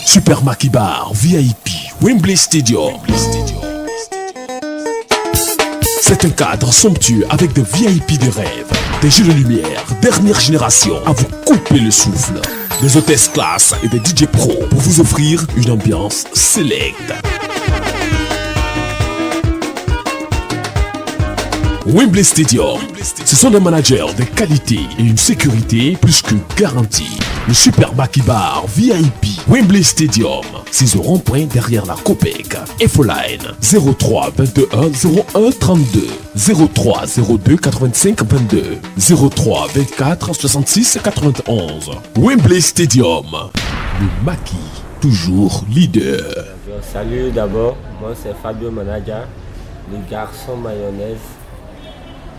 Super Maki Bar VIP, Wembley Stadium. C'est un cadre somptueux avec des VIP de rêve, des jeux de lumière, dernière génération à vous couper le souffle, des hôtesses classe et des DJ pro pour vous offrir une ambiance select. Wembley Stadium, ce sont des managers de qualité et une sécurité plus que garantie. Le Super Maki Bar VIP, Wembley Stadium, 6 au rond-point derrière la Copec. Infoline 03 21 01 32 03 02 85 22 03 24 66 91. Wembley Stadium, le Maki, toujours leader. Salut d'abord, moi c'est Fabio Manaja, le garçon mayonnaise,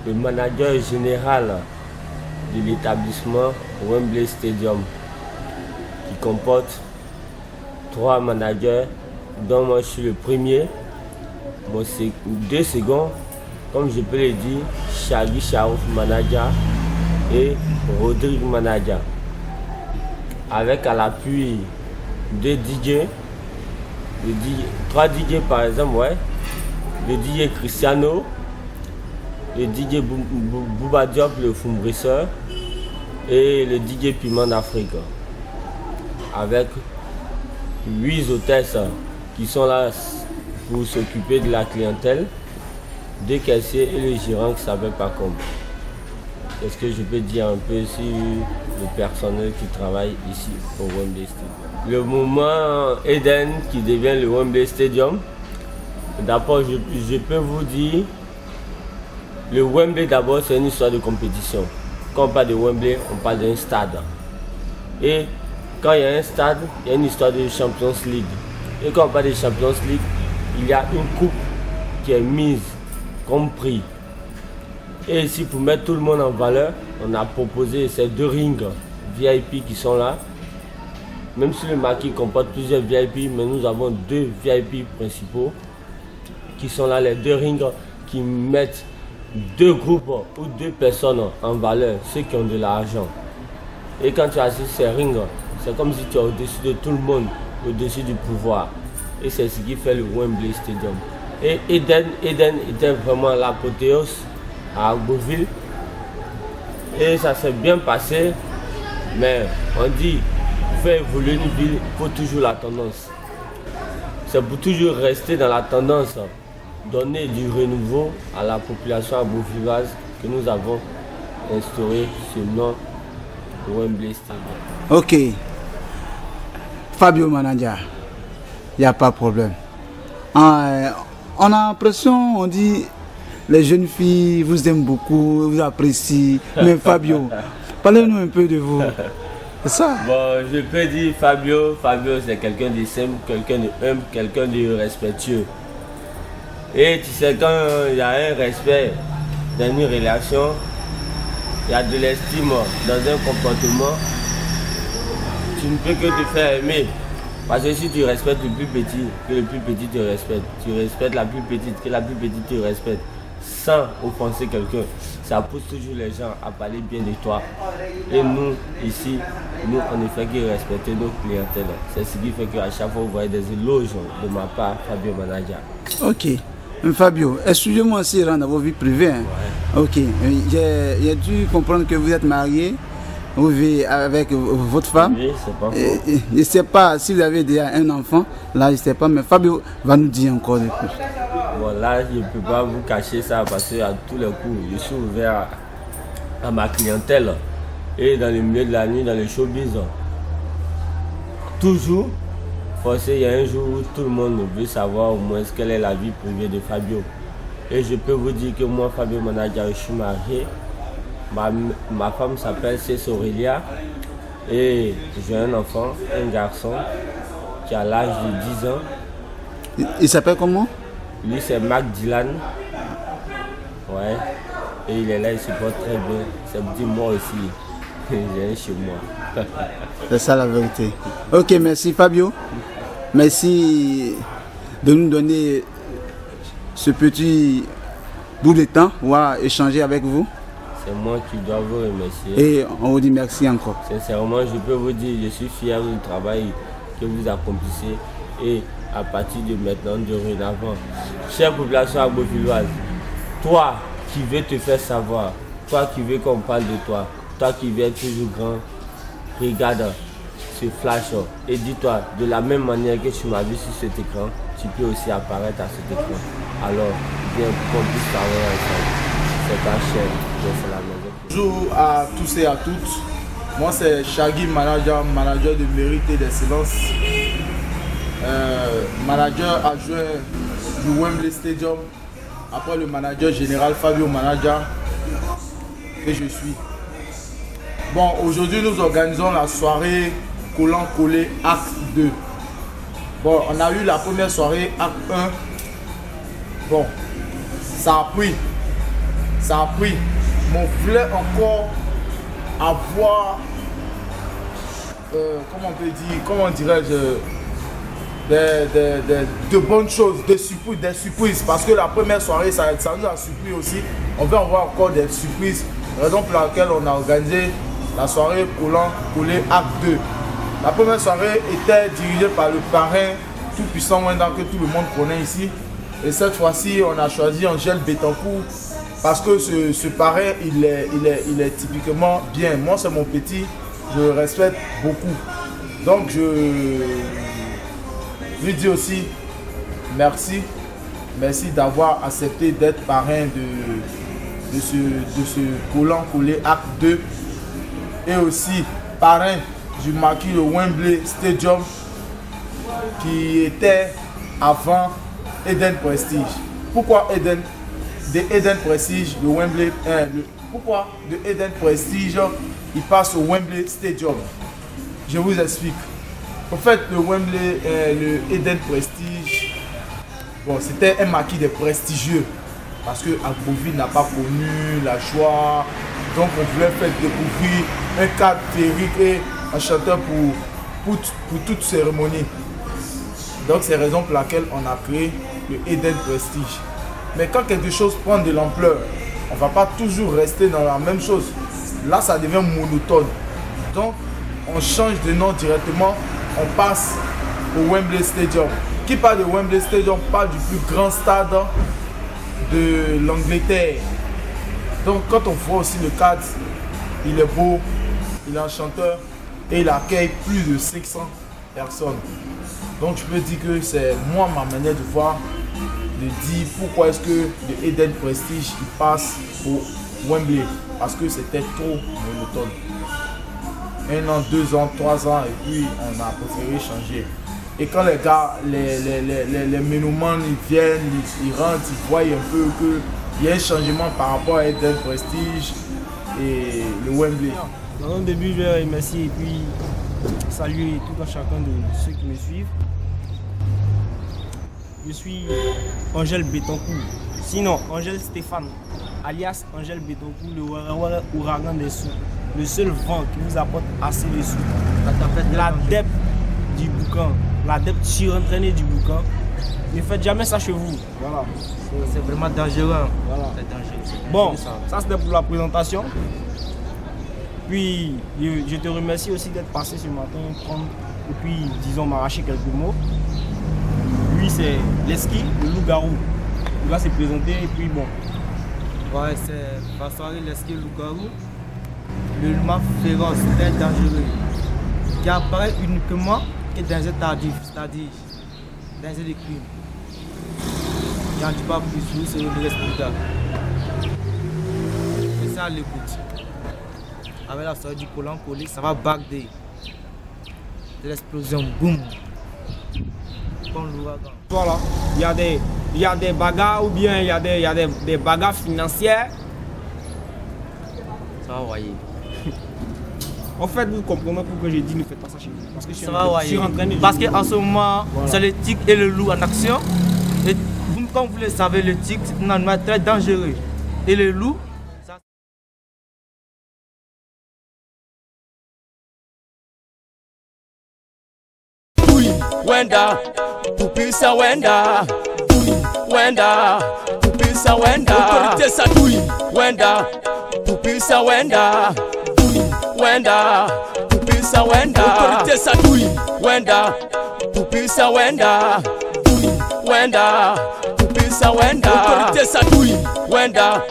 le manager général de l'établissement Wembley Stadium, qui comporte 3 managers, dont moi je suis le premier. Moi c'est 2 secondes, comme je peux le dire, Shaggy Shaouf Manaja et Rodrigue Manaja. Avec à l'appui 2 DJ, 3 DJ par exemple, ouais. Le DJ Cristiano, le DJ Bouba Diop, le Fumbrisseur, et le DJ Piment d'Afrique. Avec 8 hôtesses qui sont là pour s'occuper de la clientèle, 2 caissiers et le gérant qui s'appelle Pacom. Est-ce que je peux dire un peu sur le personnel qui travaille ici au Wembley Stadium? Le mouvement Eden qui devient le Wembley Stadium, d'abord je peux vous dire, le Wembley d'abord c'est une histoire de compétition. Quand on parle de Wembley, on parle d'un stade. Et quand il y a un stade, il y a une histoire de Champions League. Et quand on parle de Champions League, il y a une coupe qui est mise comme prix. Et ici, pour mettre tout le monde en valeur, on a proposé ces 2 rings VIP qui sont là. Même si le Maki comporte plusieurs VIP, mais nous avons 2 VIP principaux qui sont là, les 2 rings qui mettent 2 groupes ou 2 personnes en valeur, ceux qui ont de l'argent. Et quand tu assises ces rings, c'est comme si tu es au-dessus de tout le monde, au-dessus du pouvoir. Et c'est ce qui fait le Wembley Stadium. Et Eden était vraiment l'apothéose à Beauville. Et ça s'est bien passé. Mais on dit, pour faire évoluer une ville, il faut toujours la tendance. C'est pour toujours rester dans la tendance, donner du renouveau à la population beauvilloise que nous avons instauré ce nom Wembley Stadium. Ok. Fabio Manaja, il n'y a pas de problème. On a l'impression, on dit, les jeunes filles vous aiment beaucoup, vous apprécient. Mais Fabio, parlez-nous un peu de vous. C'est ça? Bon, je peux dire Fabio c'est quelqu'un de simple, quelqu'un de humble, quelqu'un de respectueux. Et tu sais, quand il y a un respect dans une relation, il y a de l'estime dans un comportement, tu ne peux que te faire aimer. Parce que si tu respectes le plus petit, que le plus petit te respecte, tu respectes la plus petite, que la plus petite te respecte, sans offenser quelqu'un, ça pousse toujours les gens à parler bien de toi. Et nous, ici, nous, on ne fait que respecter nos clientèles. C'est ce qui fait qu'à chaque fois, vous voyez des éloges de ma part, Fabio Manaja. Ok. Fabio, excusez-moi aussi dans vos vies privées. Hein. Ouais. Ok. J'ai dû comprendre que vous êtes marié. Vous vivez avec votre femme. Oui, c'est pas faux. Je ne sais pas si vous avez déjà un enfant. Là, je ne sais pas. Mais Fabio va nous dire encore de plus. Bon, là, je ne peux pas vous cacher ça parce qu'à tous les coups, je suis ouvert à ma clientèle. Et dans le milieu de la nuit, dans le showbiz, toujours, forcé, il y a un jour où tout le monde veut savoir au moins quelle est la vie privée de Fabio. Et je peux vous dire que moi, Fabio Manaja, je suis marié. Ma femme s'appelle Cés Aurélia et j'ai un enfant, un garçon qui a l'âge de 10 ans. Il s'appelle comment? Lui c'est Mac Dylan. Ouais. Et il est là, il se porte très bien. Ça me dit moi aussi. J'ai un chez moi. C'est ça la vérité. Ok, merci Fabio. Merci de nous donner ce petit bout de temps pour échanger avec vous. C'est moi qui dois vous remercier. Et on vous dit merci encore. Sincèrement, je peux vous dire, je suis fier du travail que vous accomplissez et à partir de maintenant, dorénavant. Chère population agbovilloise, toi qui veux te faire savoir, toi qui veux qu'on parle de toi, toi qui veux être toujours grand, regarde ce flash et dis-toi, de la même manière que tu m'as vu sur cet écran, tu peux aussi apparaître à cet écran. Alors, viens qu'on puisse travailler ensemble. C'est ta chaîne, c'est la maison. Bonjour à tous et à toutes. Moi c'est Shaggy, manager de mérite et d'excellence. Manager adjoint du Wembley Stadium. Après le manager général Fabio Manaja que je suis. Bon, aujourd'hui nous organisons la soirée Collant Collé Acte 2. Bon, on a eu la première soirée Acte 1. Bon, ça a pris. Mais on voulait encore avoir, comment dirais-je, de bonnes choses, des surprises, parce que la première soirée, ça nous a surpris aussi. On veut avoir encore des surprises, raison pour laquelle on a organisé la soirée Collant Collé Acte 2. La première soirée était dirigée par le parrain tout puissant Wenda que tout le monde connaît ici. Et cette fois-ci, on a choisi Angèle Betancourt parce que ce parrain, il est typiquement bien. Moi, c'est mon petit, je le respecte beaucoup. Donc, je lui dis aussi merci d'avoir accepté d'être parrain de ce Collant Collé Acte 2 et aussi parrain du marquis de Wembley Stadium qui était avant Eden Prestige. Pourquoi Eden? De Eden Prestige de Wembley. Pourquoi de Eden Prestige il passe au Wembley Stadium? Je vous explique. En fait, le Eden Prestige, bon, c'était un maquis de prestigieux parce que Agboville n'a pas connu la joie. Donc on voulait faire découvrir un cadre féerique et un chanteur pour toute cérémonie. Donc c'est la raison pour laquelle on a créé le Eden Prestige. Mais quand quelque chose prend de l'ampleur, on ne va pas toujours rester dans la même chose. Là, ça devient monotone. Donc, on change de nom directement, on passe au Wembley Stadium. Qui parle de Wembley Stadium parle du plus grand stade de l'Angleterre. Donc, quand on voit aussi le cadre, il est beau, il est enchanteur et il accueille plus de 500 personnes. Donc, je peux dire que c'est moi, ma manière de voir, de dire pourquoi est-ce que le Eden Prestige il passe au Wembley. Parce que c'était trop monotone. 1 an, 2 ans, 3 ans et puis on a préféré changer. Et quand les gars, les ménomanes ils viennent, ils rentrent, ils voient un peu qu'il y a un changement par rapport à Eden Prestige et le Wembley. Dans un début, je vais remercier et puis saluer tout un chacun de ceux qui me suivent. Je suis Angèle Betancourt, sinon Angèle Stéphane, alias Angèle Betancourt, le ouragan des sous, le seul vent qui vous apporte assez de sous. L'adepte du boucan, l'adepte surentraîné du boucan. Ne faites jamais ça chez vous. Voilà. C'est vraiment dangereux. Voilà. C'est dangereux. Bon, ça c'était pour la présentation. Puis je te remercie aussi d'être passé ce matin, et puis disons m'arracher quelques mots. Lui c'est Leski, le loup-garou. Il va se présenter et puis bon. Ouais, c'est François Leski, le loup-garou. Le loup féroce, très dangereux. Qui apparaît uniquement que dans un tardif, c'est-à-dire dans un crime. J'en dis pas plus, vous serez le reste plus tard. Et ça à l'écoute. Avec la soirée du collant collé, ça va bagder. De l'explosion, boum. Comme l'ouragan. Voilà, il y a des bagarres ou bien il y a des bagarres financières. Ça va voyer. En fait, vous comprenez pourquoi j'ai dit ne faites pas ça chez vous. Parce que je Ça va voyer. entraîné. Parce qu'en ce moment, voilà. C'est le tigre et le loup en action. Et vous, comme vous le savez, le tigre c'est un animal très dangereux. Et le loup, Wenda, pupisa wenda, wenda, pupisa wenda, autorité ça douille, wenda, pupisa wenda, wenda, pupisa wenda, autorité Sadoui, wenda, pupisa wenda, wenda, pupisa wenda, autorité Sadoui, wenda,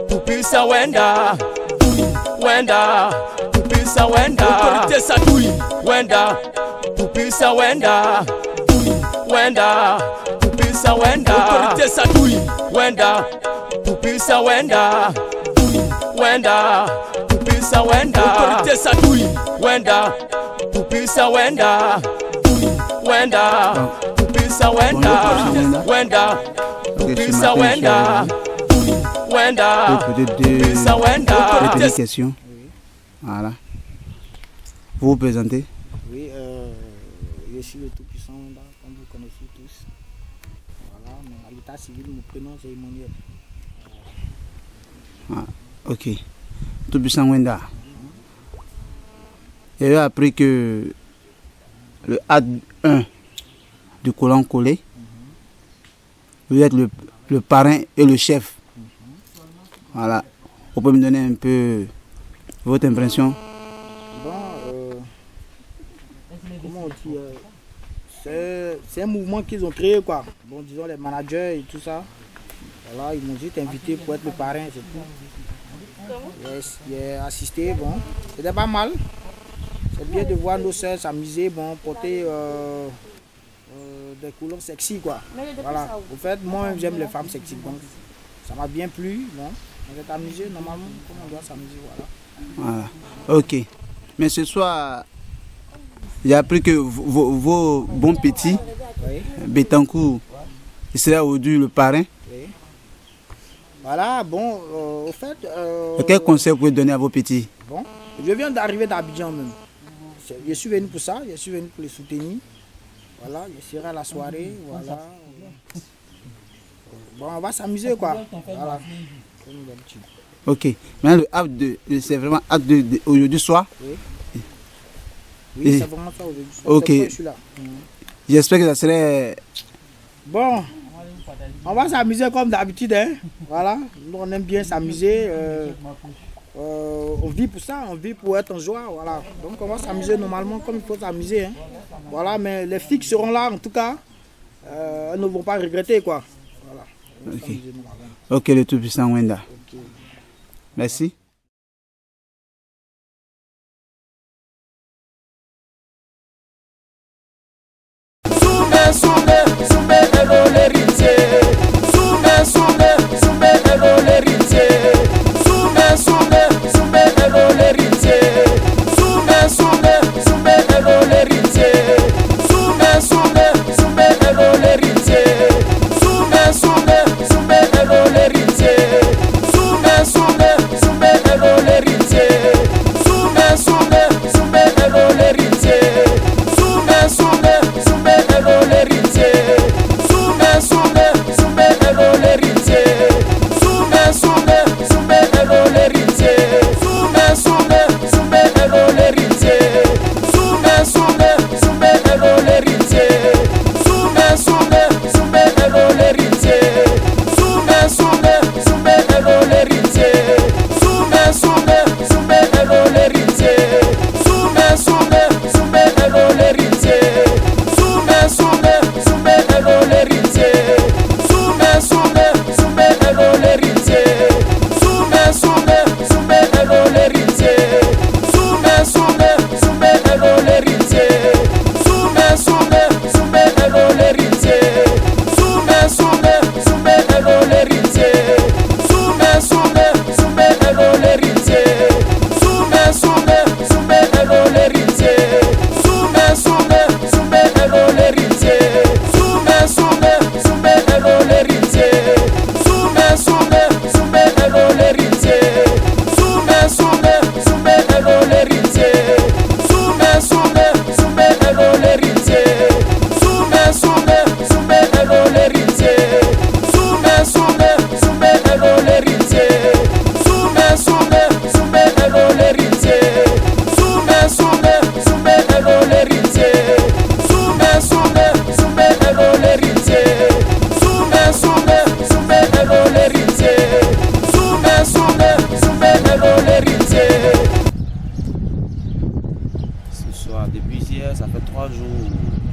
pupisa wenda, wenda, pupisa wenda, autorité Sadoui, wenda, pupisa wenda, wenda, pupisa wenda, autorité Sadoui, wenda, pupisa wenda, wenda, pupisa wenda, autorité Sadoui, wenda, pupisa wenda, wenda, pupisa wenda, wenda, pupisa wenda, wenda, pupisa wenda. Petite question. Voilà. Vous vous présentez? Oui, je suis le tout-puissant Wenda, comme vous connaissez tous. Voilà, mais à l'état civil, mon prénom c'est Emmanuel. Ah, ok. Tout-puissant Wenda. J'ai appris que le acte 1 du colon collé, vous êtes le parrain et le chef. Voilà. Vous pouvez me donner un peu votre impression? Bon, comment on dit, c'est un mouvement qu'ils ont créé, quoi. Bon, disons les managers et tout ça. Voilà, ils m'ont juste invité pour être le parrain, c'est tout. J'ai assisté, bon, c'était pas mal. C'est bien de voir nos soeurs s'amuser, bon, porter des couleurs sexy, quoi. Voilà. Au fait, moi j'aime les femmes sexy, donc ça m'a bien plu, bon. On va s'amuser normalement, comme on doit s'amuser, voilà. Voilà. Ok. Mais ce soir, j'ai appris que vos bons petits, Oui. Betancourt, il serait aujourd'hui le parrain. Oui. Voilà, bon, au fait... Quel conseil vous pouvez donner à vos petits? Bon, je viens d'arriver d'Abidjan même. Je suis venu pour ça, je suis venu pour les soutenir. Voilà, je serai à la soirée, voilà. Bon, on va s'amuser, quoi. Voilà. Comme d'habitude. Ok. Maintenant, le acte c'est vraiment acte de aujourd'hui soir. Oui. Et- Oui, c'est vraiment ça aujourd'hui. Ok. C'est pourquoi je suis là. J'espère que ça serait... Bon, on va s'amuser comme d'habitude, hein. Voilà, nous on aime bien s'amuser. On vit pour ça, on vit pour être en joie, voilà. Donc on va s'amuser normalement comme il faut s'amuser, hein. Voilà, mais les filles qui seront là, en tout cas, elles ne vont pas regretter, quoi. Voilà. On va Ok. s'amuser normalement. Ok, le tout-puissant Wenda. Ok. Merci. Sume erole rinse. Sume erole rinse. Sume erole rinse. Sume erole rinse. Sume erole rinse. Sume erole rinse. Sume erole rinse. Sume erole rinse. Sume erole rinse.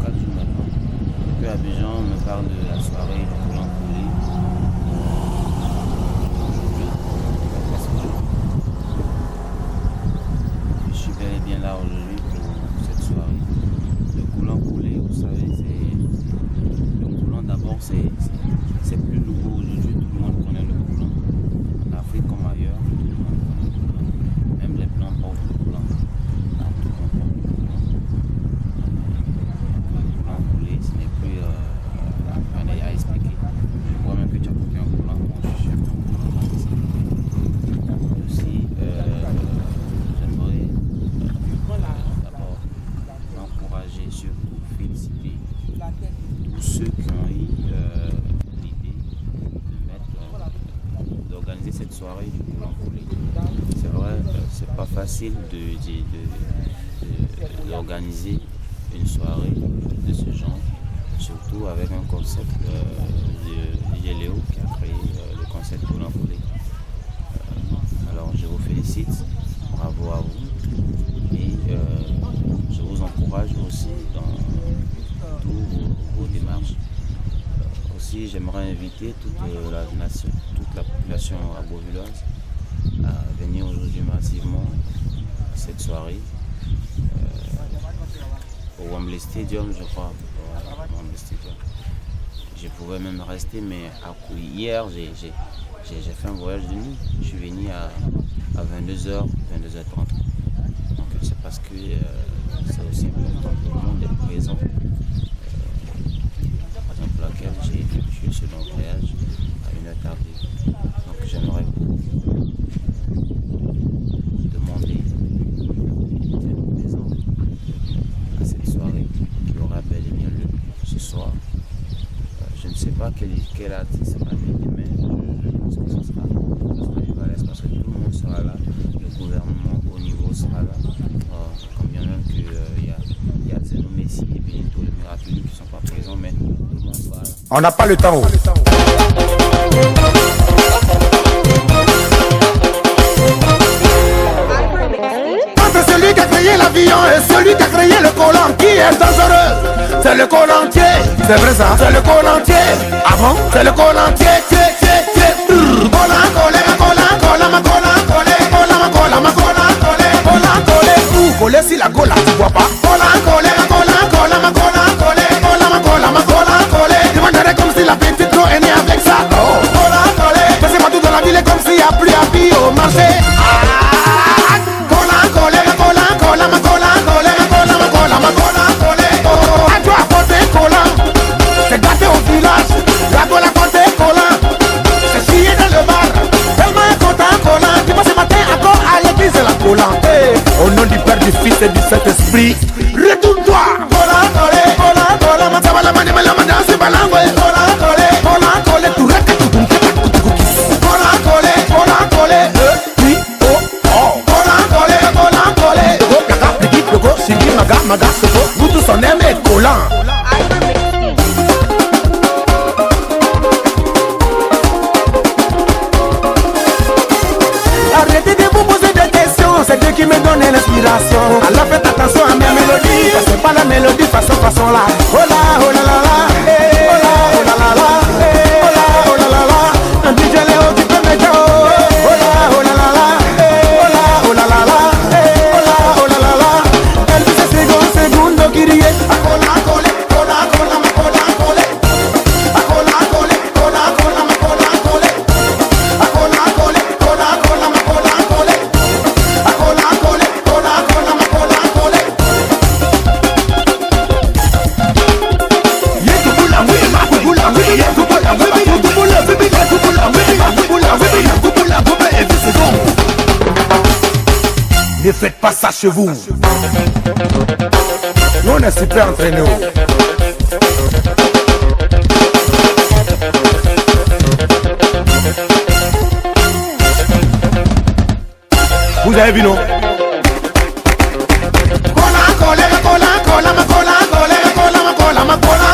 4 jours maintenant. Depuis Abidjan, on me parle de la soirée du Collant Collé. Je suis bel et bien là aujourd'hui pour cette soirée. Le Collant Collé, vous savez, le Collant d'abord, c'est plus nouveau aujourd'hui. Tout le monde connaît le Collant. En Afrique comme ailleurs, tout le monde connaît le Collant. Même les Blancs portent le Collant. Tout le monde porte le Collant. Le Collant Collé, ce n'est plus à expliquer. Je vois même que tu as porté un Collant. Moi, je suis un Collant. Aussi, j'aimerais d'abord encourager, surtout féliciter tous ceux qui ont eu l'idée d'organiser cette soirée du Collant Collé. C'est vrai, c'est pas facile d'organiser une soirée de ce genre, surtout avec un concept de Léo qui a créé le concept Collant Collé. Alors je vous félicite, bravo à vous et je vous encourage aussi dans toutes vos démarches. Aussi j'aimerais inviter toute la population arbovilloise à venir aujourd'hui massivement à cette soirée au Wembley Stadium, je crois. Wembley Stadium. Je pouvais même rester, mais hier j'ai fait un voyage de nuit. Je suis venu à 22h, 22h30. Donc c'est parce que c'est aussi important pour le monde d'être présent. Raison pour laquelle j'ai effectué ce long voyage à une heure tardive. Donc j'aimerais demander d'être présent à cette soirée qui aura bel et bien lieu ce soir. Je ne sais pas quel artiste sera invité, mais je pense que ce sera Ivalès parce que tout le monde sera là, le gouvernement au niveau sera là. Comme bien même qu'il y a Zeno Messi et Benito le Miraculeux qui ne sont pas présents, mais tout le monde sera là. On n'a pas le temps. Entre celui qui a créé l'avion et celui qui a créé le collant, qui est dangereux? C'est le collantier. C'est vrai ça? C'est le collantier. Ah bon? C'est le collantier. Collant collé, collant, collant, ma collant collé, collant, ma collant, ma collant collé, collant collé. Où collé si la gola, tu vois pas? Collant collé, collant, collant, ma collant collé, collant, ma collant, ma collant collé. Je mangerai comme si la petite trop est née avec ça. Oh, collant collé. Passez-moi tout dans la ville comme s'il n'y a plus à vie au marché. Collant collé, collant, collant, ma collant collé, collant, ma collant, ma collant collé. Oh, à toi porter collant, c'est gâté au village. La gola porter collant, c'est chier dans le bar. Tellement content collant, tu vois ce matin encore à l'église la collant. Au nom du Père, du Fils et du Saint-Esprit, retourne-toi. Collant collé, collant, collant, ma ça va la manie, mais la manie, c'est pas l'angoisse. Collant collé, collant collé, tout reste tout tout tout. Collant collé, collant collé, oui, oh, oh. Collant collé, collant collé. Go, gaga, petit, go, sigi, maga, sogo. Vous tous on aime être collant. Arrêtez de vous poser des questions, c'est Dieu qui me donne l'inspiration. Alors faites attention à mes mélodies, parce que c'est pas la mélodie façon là. Oh là, oh là là là, oh là, oh là là là, oh là, oh là là là. Un DJ Léo qui peut me dire, oh là, oh là là là, oh là, oh là là là, oh là, oh là là là. Elle dit c'est segundo qui rie, cola, cola, cola, cola, ma cola, cola, cola, cola, cola, cola, ma cola, cola, cola, cola, cola, cola, ma cola, cola, cola, cola, cola, cola, ma cola, cola. Ne faites pas ça chez vous. Nous on est super entraînés. Vous avez vu non? Cola, cola, cola, cola, ma cola, cola, cola, ma cola, ma cola.